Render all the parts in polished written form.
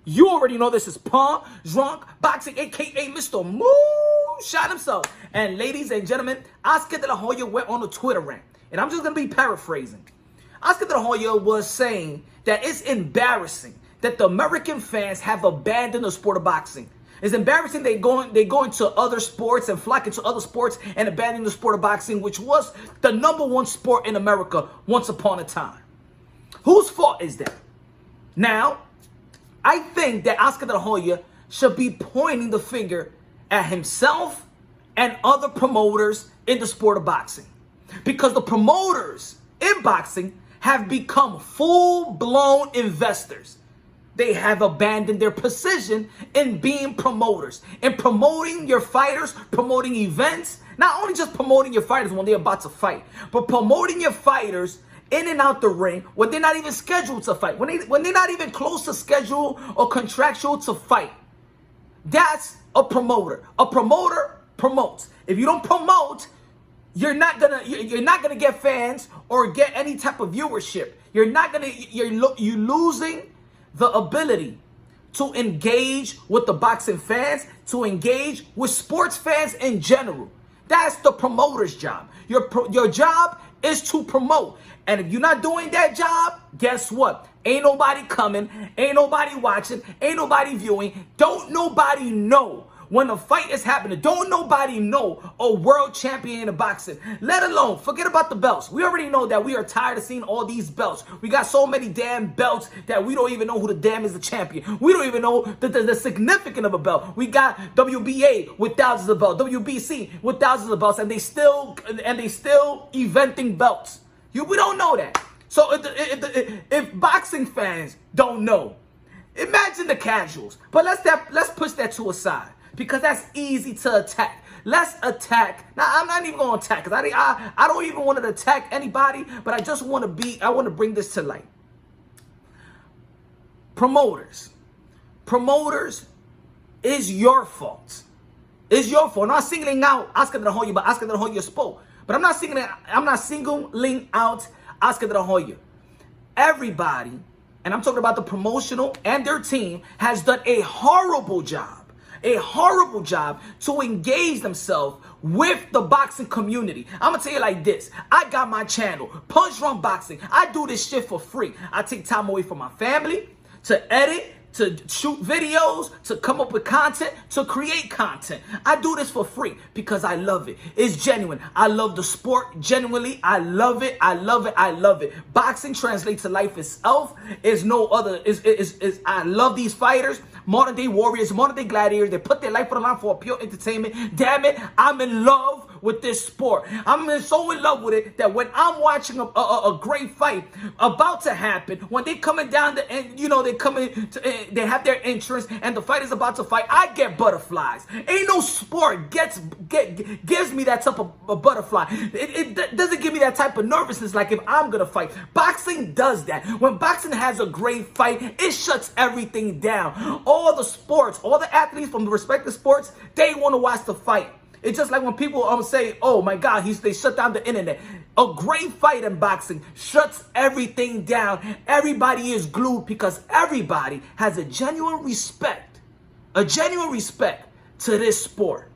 You already know this is Punshdrunkboxing, aka Mr. Moonshot himself. And ladies and gentlemen, Oscar de la Hoya went on a Twitter rant. And I'm just going to be paraphrasing. Oscar de la Hoya was saying that it's embarrassing that the American fans have abandoned the sport of boxing. It's embarrassing they go into other sports and flock into other sports and abandon the sport of boxing, which was the #1 sport in America once upon a time. Whose fault is that? Now, I think that Oscar de la Hoya should be pointing the finger at himself and other promoters in the sport of boxing. Because the promoters in boxing have become full-blown investors. They have abandoned their position in being promoters, in promoting your fighters, promoting events, not only just promoting your fighters when they're about to fight, but promoting your fighters in and out the ring when they're not even scheduled to fight, when they're not even close to schedule or contractual to fight. That's a promoter. A promoter promotes. If you don't promote, you're not gonna get fans or get any type of viewership. You're losing the ability to engage with the boxing fans, to engage with sports fans in general. That's the promoter's job. Your job is to promote. And if you're not doing that job, guess what? Ain't nobody coming, ain't nobody watching, ain't nobody viewing. Don't nobody know when a fight is happening. Don't nobody know a world champion in boxing. Let alone, forget about the belts. We already know that we are tired of seeing all these belts. We got so many damn belts that we don't even know who the damn is the champion. We don't even know the significance of a belt. We got WBA with thousands of belts, WBC with thousands of belts, and they still eventing belts. We don't know that. So if boxing fans don't know, imagine the casuals. But let's push that to a side, because that's easy to attack. Let's attack. Now, I'm not even going to attack, because I don't even want to attack anybody, but I just want to bring this to light. Promoters is your fault. It's your fault. I'm not singling out Oscar de la Hoya, but Oscar de la Hoya spoke. But I'm not singling out Oscar de la Hoya. Everybody, and I'm talking about the promotional and their team, has done a horrible job to engage themselves with the boxing community. I'm gonna tell you like this. I got my channel, Punshdrunkboxing. I do this shit for free. I take time away from my family to edit, to shoot videos, to come up with content, to create content. I do this for free because I love it. It's genuine. I love the sport genuinely. I love it. I love it. I love it. Boxing translates to life itself. Is no other. I love these fighters. Modern day warriors, modern day gladiators. They put their life on the line for pure entertainment. Damn it, I'm in love with this sport. I'm so in love with it that when I'm watching a great fight about to happen, when they coming down the end, they have their entrance and the fight is about to fight, I get butterflies. Ain't no sport gives me that type of butterfly. It doesn't give me that type of nervousness like if I'm gonna fight. Boxing does that. When boxing has a great fight, it shuts everything down. All the sports, all the athletes from the respective sports, they want to watch the fight. It's just like when people say, oh my God, they shut down the internet. A great fight in boxing shuts everything down. Everybody is glued because everybody has a genuine respect to this sport.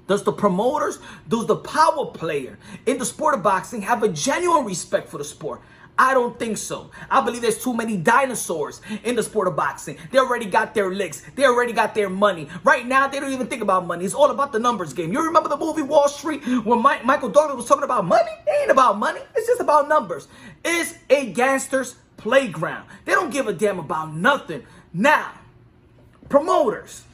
Does the promoters, does the power player in the sport of boxing have a genuine respect for the sport? I don't think so. I believe there's too many dinosaurs in the sport of boxing. They already got their licks. They already got their money. Right now, they don't even think about money. It's all about the numbers game. You remember the movie Wall Street when Michael Douglas was talking about money? It ain't about money. It's just about numbers. It's a gangster's playground. They don't give a damn about nothing. Now, promoters.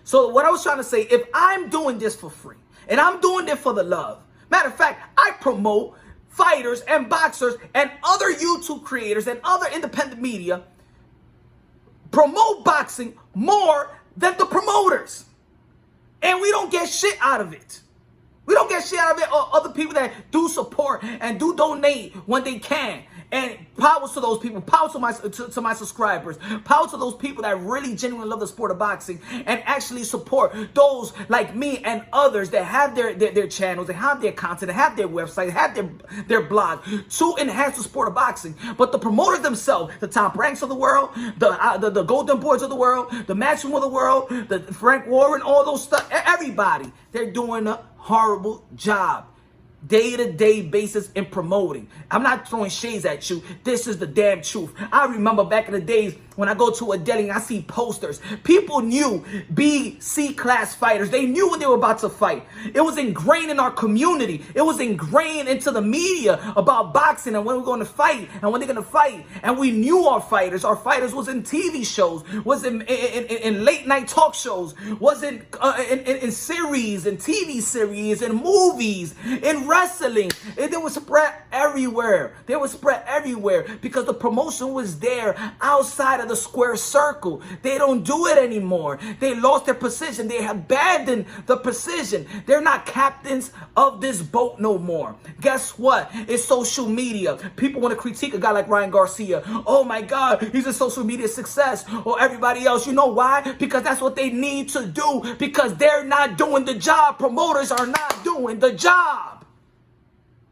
So what I was trying to say, if I'm doing this for free, and I'm doing it for the love, matter of fact, I promote fighters and boxers and other YouTube creators and other independent media promote boxing more than the promoters. And we don't get shit out of it. We don't get shit out of it, or other people that do support and do donate when they can. And power to those people, power to my subscribers, power to those people that really genuinely love the sport of boxing and actually support those like me and others that have their channels, they have their content, they have their website, they have their blog to enhance the sport of boxing. But the promoters themselves, the Top Ranks of the world, the Golden Boys of the world, the Matchroom of the world, the Frank Warren, all those stuff, everybody, they're doing a horrible job. Day-to-day basis in promoting. I'm not throwing shades at you. This is the damn truth. I remember back in the days when I go to a deli and I see posters. People knew B, C class fighters. They knew when they were about to fight. It was ingrained in our community. It was ingrained into the media about boxing and when we're going to fight and when they're going to fight. And we knew our fighters. Our fighters was in TV shows, was in late night talk shows, was in series, in TV series, in movies, in wrestling. They were spread everywhere. They were spread everywhere because the promotion was there outside of the square circle. They don't do it anymore. They lost their position. They abandoned the position. They're not captains of this boat no more. Guess what? It's social media. People want to critique a guy like Ryan Garcia. Oh my God, he's a social media success. Or everybody else. You know why? Because that's what they need to do. Because they're not doing the job. Promoters are not doing the job.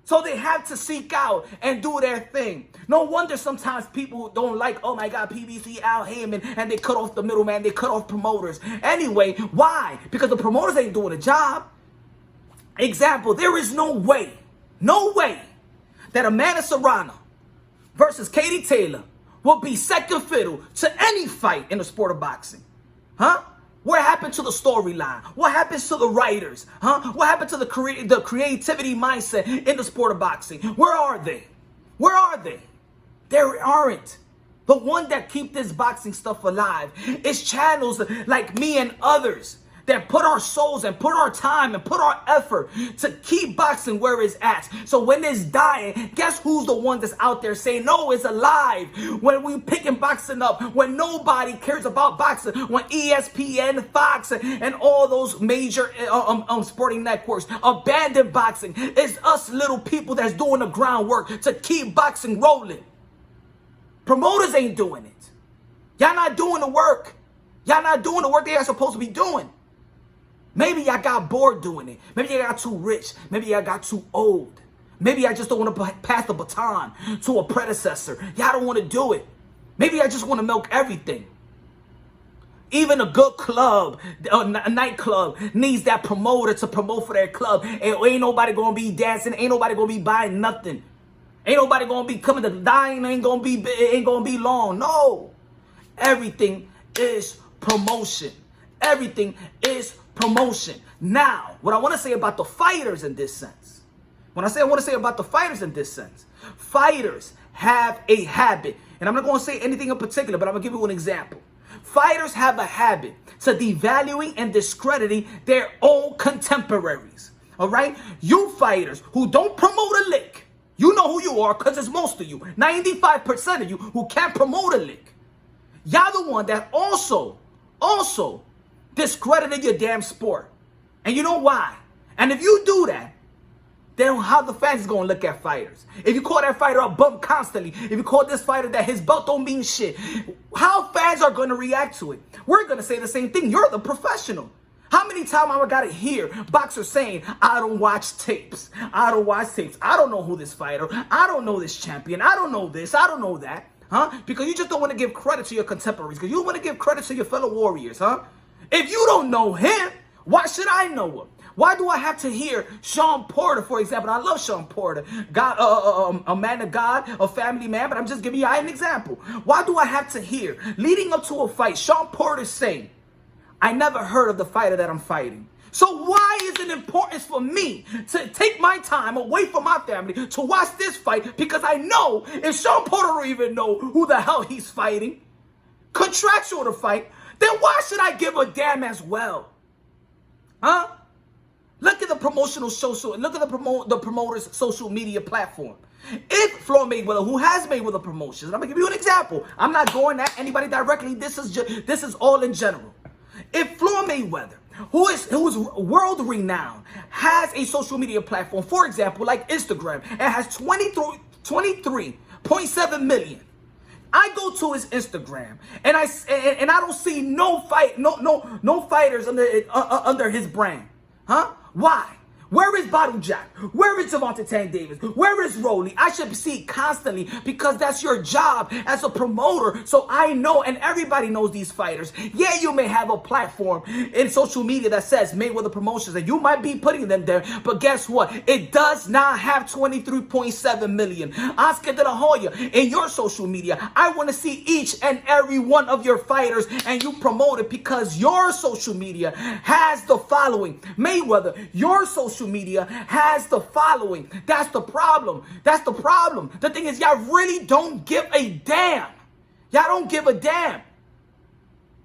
So they have to seek out and do their thing. No wonder sometimes people don't like, oh my God, PBC, Al Heyman, and they cut off the middleman, they cut off promoters. Anyway, why? Because the promoters ain't doing a job. Example, there is no way that Amanda Serrano versus Katie Taylor will be second fiddle to any fight in the sport of boxing. Huh? What happened to the storyline? What happens to the writers? Huh? What happened to the creativity mindset in the sport of boxing? Where are they? Where are they? There aren't. The one that keep this boxing stuff alive is channels like me and others that put our souls and put our time and put our effort to keep boxing where it's at. So when it's dying, guess who's the one that's out there saying, no, it's alive. When we picking boxing up, when nobody cares about boxing, when ESPN, Fox, and all those major sporting networks abandon boxing, it's us little people that's doing the groundwork to keep boxing rolling. Promoters ain't doing it. Y'all not doing the work. Y'all not doing the work they are supposed to be doing. Maybe y'all got bored doing it. Maybe y'all got too rich. Maybe y'all got too old. Maybe I just don't want to pass the baton to a predecessor. Y'all don't want to do it. Maybe I just want to milk everything. Even a good club, a nightclub, needs that promoter to promote for their club. And ain't nobody going to be dancing. Ain't nobody going to be buying nothing. Ain't nobody going to be coming to dying. Ain't going to be long. No. Everything is promotion. Everything is promotion. Now, what I want to say about the fighters in this sense, fighters have a habit, and I'm not going to say anything in particular, but I'm going to give you an example. Fighters have a habit to devaluing and discrediting their own contemporaries. All right? You fighters who don't promote a lick, you know who you are because it's most of you. 95% of you who can't promote a lick. Y'all the one that also discredited your damn sport. And you know why? And if you do that, then how the fans is going to look at fighters? If you call that fighter a bum constantly, if you call this fighter that his belt don't mean shit, how fans are going to react to it? We're going to say the same thing. You're the professional. How many times I got to hear boxers saying, I don't watch tapes. I don't watch tapes. I don't know who this fighter. I don't know this champion. I don't know this. I don't know that. Huh? Because you just don't want to give credit to your contemporaries. Because you want to give credit to your fellow warriors. Huh? If you don't know him, why should I know him? Why do I have to hear Sean Porter, for example? I love Sean Porter, a man of God, a family man, but I'm just giving you an example. Why do I have to hear, leading up to a fight, Sean Porter saying, I never heard of the fighter that I'm fighting. So why is it important for me to take my time away from my family to watch this fight? Because I know if Sean Porter don't even know who the hell he's fighting, contractual to fight, then why should I give a damn as well? Huh? Look at the promotional social, look at the promoter's social media platform. If Floyd Mayweather, who has Mayweather Promotions, and I'm gonna give you an example. I'm not going at anybody directly. This is all in general. If Floyd Mayweather, who is world renowned, has a social media platform, for example, like Instagram, and has 23 point 7 million. I go to his Instagram and I don't see no fighters under his brand. Huh? Why? Where is Bottle Jack? Where is Javante Tank Davis? Where is Rolly? I should see it constantly because that's your job as a promoter. So I know, and everybody knows these fighters. Yeah, you may have a platform in social media that says Mayweather Promotions, and you might be putting them there. But guess what? It does not have 23.7 million. Oscar De La Hoya, in your social media, I want to see each and every one of your fighters, and you promote it because your social media has the following. Mayweather, your social media has the following. That's the problem. That's the problem. The thing is, y'all really don't give a damn. Y'all don't give a damn.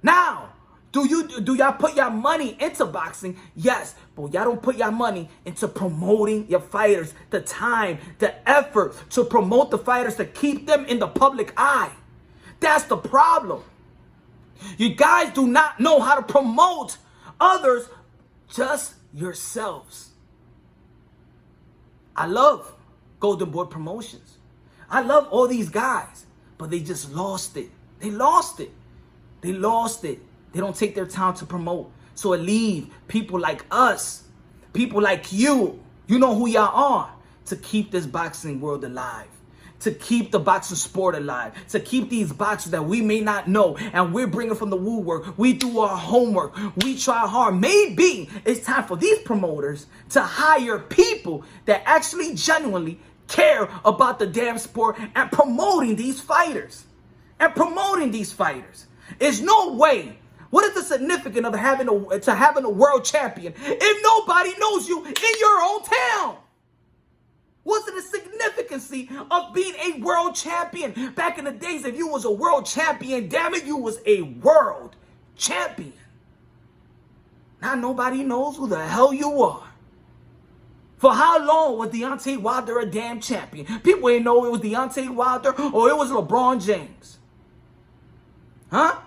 Now, do y'all put your money into boxing? Yes, but y'all don't put your money into promoting your fighters, the time, the effort to promote the fighters, to keep them in the public eye. That's the problem. You guys do not know how to promote others, just yourselves. I love Golden Boy Promotions. I love all these guys, but they just lost it. They lost it. They lost it. They don't take their time to promote. So it leaves people like us, people like you know who y'all are, to keep this boxing world alive, to keep the boxing sport alive, to keep these boxers that we may not know, and we're bringing from the woodwork. We do our homework. We try hard. Maybe it's time for these promoters to hire people that actually genuinely care about the damn sport and promoting these fighters. There's no way. What is the significance of having a world champion if nobody knows you in your own town? What's the significance of being a world champion? Back in the days, if you was a world champion, damn it, you was a world champion. Now nobody knows who the hell you are. For how long was Deontay Wilder a damn champion? People ain't know it was Deontay Wilder or it was LeBron James. Huh?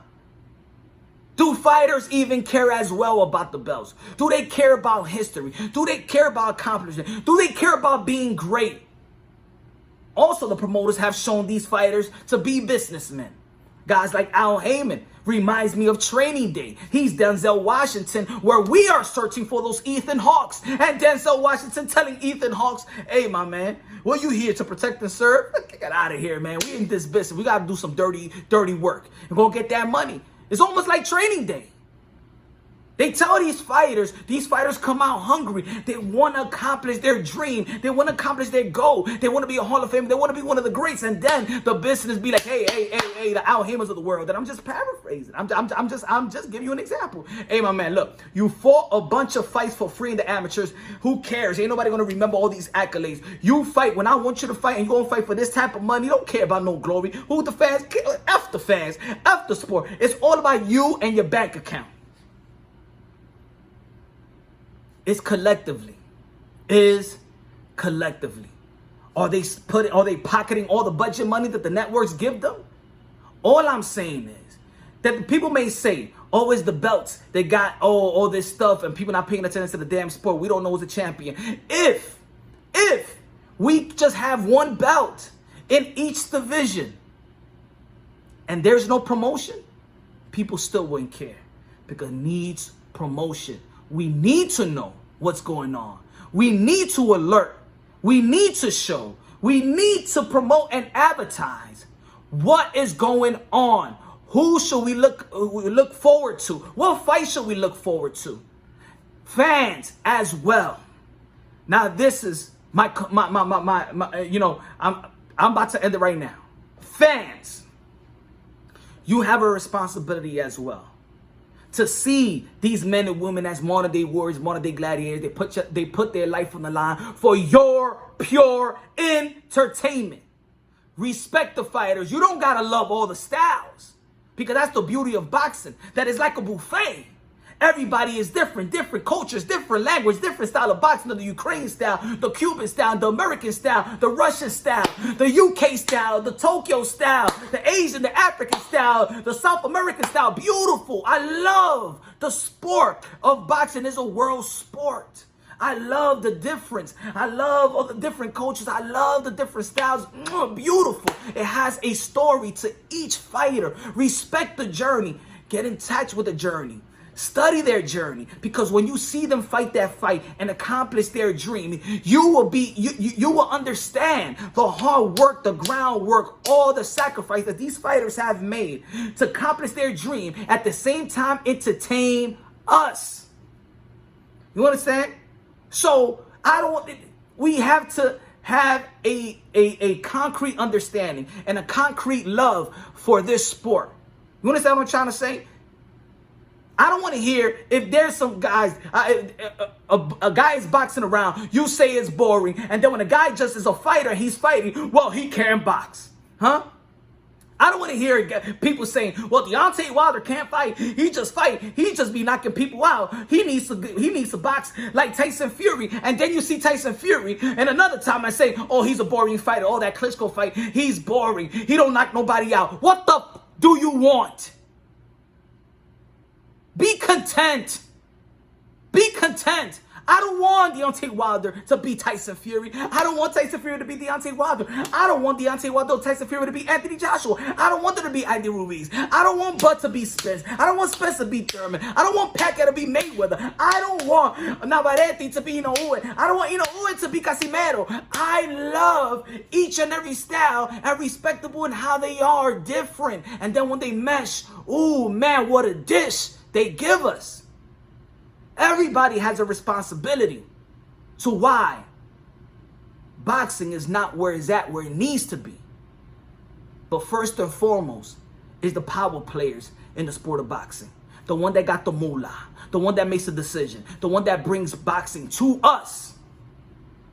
Do fighters even care as well about the belts? Do they care about history? Do they care about accomplishment? Do they care about being great? Also, the promoters have shown these fighters to be businessmen. Guys like Al Heyman reminds me of Training Day. He's Denzel Washington, where we are searching for those Ethan Hawks. And Denzel Washington telling Ethan Hawks, hey, my man, well, you here to protect and serve? Get out of here, man. We in this business. We got to do some dirty work and go get that money. It's almost like Training Day. They tell these fighters come out hungry. They want to accomplish their dream. They want to accomplish their goal. They want to be a Hall of Fame. They want to be one of the greats. And then the business be like, hey, the Al Haymans of the world. And I'm just paraphrasing. I'm just giving you an example. Hey, my man, look, you fought a bunch of fights for free in the amateurs. Who cares? Ain't nobody going to remember all these accolades. You fight when I want you to fight, and you going to fight for this type of money. You don't care about no glory. Who the fans? F the fans. F the sport. It's all about you and your bank account. Is collectively. Are they pocketing all the budget money that the networks give them? All I'm saying is that people may say, oh, it's the belts. They got all this stuff and people not paying attention to the damn sport. We don't know who's a champion. If we just have one belt in each division and there's no promotion, people still wouldn't care because it needs promotion. We need to know what's going on. We need to alert. We need to show. We need to promote and advertise what is going on. Who should we look forward to? What fight should we look forward to? Fans as well. Now this is my I'm about to end it right now. Fans, you have a responsibility as well to see these men and women as modern day warriors, modern day gladiators. They put their life on the line for your pure entertainment. Respect the fighters. You don't gotta love all the styles, because that's the beauty of boxing. That is like a buffet. Everybody is different cultures, different language, different style of boxing. The Ukraine style, the Cuban style, the American style, the Russian style, the UK style, the Tokyo style, the Asian, the African style, the South American style. Beautiful. I love the sport of boxing. It's a world sport. I love the difference. I love all the different cultures. I love the different styles. Beautiful. It has a story to each fighter. Respect the journey. Get in touch with the journey. Study their journey, because when you see them fight that fight and accomplish their dream, you will understand the hard work, the groundwork, all the sacrifice that these fighters have made to accomplish their dream. At the same time, entertain us. You understand? So we have to have a concrete understanding and a concrete love for this sport. You understand what I'm trying to say? I don't want to hear if there's some guys, a guy is boxing around, you say it's boring, and then when a guy just is a fighter, he's fighting, well, he can't box. Huh? I don't want to hear people saying, well, Deontay Wilder can't fight. He just fight. He just be knocking people out. He needs to box like Tyson Fury. And then you see Tyson Fury, and another time I say, oh, he's a boring fighter. Oh, that Klitschko fight, he's boring. He don't knock nobody out. What the do you want? Be content. Be content. I don't want Deontay Wilder to be Tyson Fury. I don't want Tyson Fury to be Deontay Wilder. I don't want Deontay Wilder or Tyson Fury to be Anthony Joshua. I don't want them to be Andy Ruiz. I don't want Bud to be Spence. I don't want Spence to be Thurman. I don't want Pacquiao to be Mayweather. I don't want Navarrete to be Ino Uwe. I don't want Ino Uwe to be Casimero. I love each and every style and respectable in how they are different. And then when they mesh, ooh, man, what a dish they give us. Everybody has a responsibility. So why? Boxing is not where it's at, where it needs to be. But first and foremost is the power players in the sport of boxing. The one that got the moolah. The one that makes the decision. The one that brings boxing to us.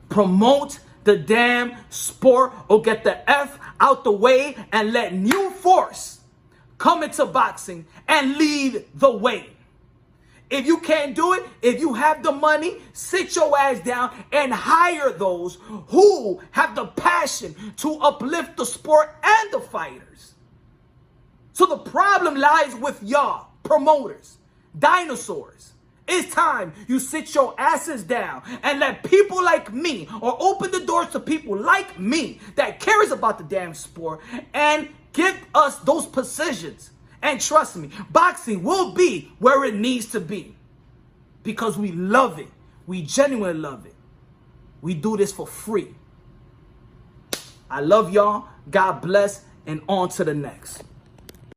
Promote the damn sport, or get the F out the way and let new force come into boxing and lead the way. If you can't do it, if you have the money, sit your ass down and hire those who have the passion to uplift the sport and the fighters. So the problem lies with y'all, promoters, dinosaurs. It's time you sit your asses down and let people like me, or open the doors to people like me that cares about the damn sport, and give us those positions. And trust me, boxing will be where it needs to be. Because we love it. We genuinely love it. We do this for free. I love y'all. God bless. And on to the next.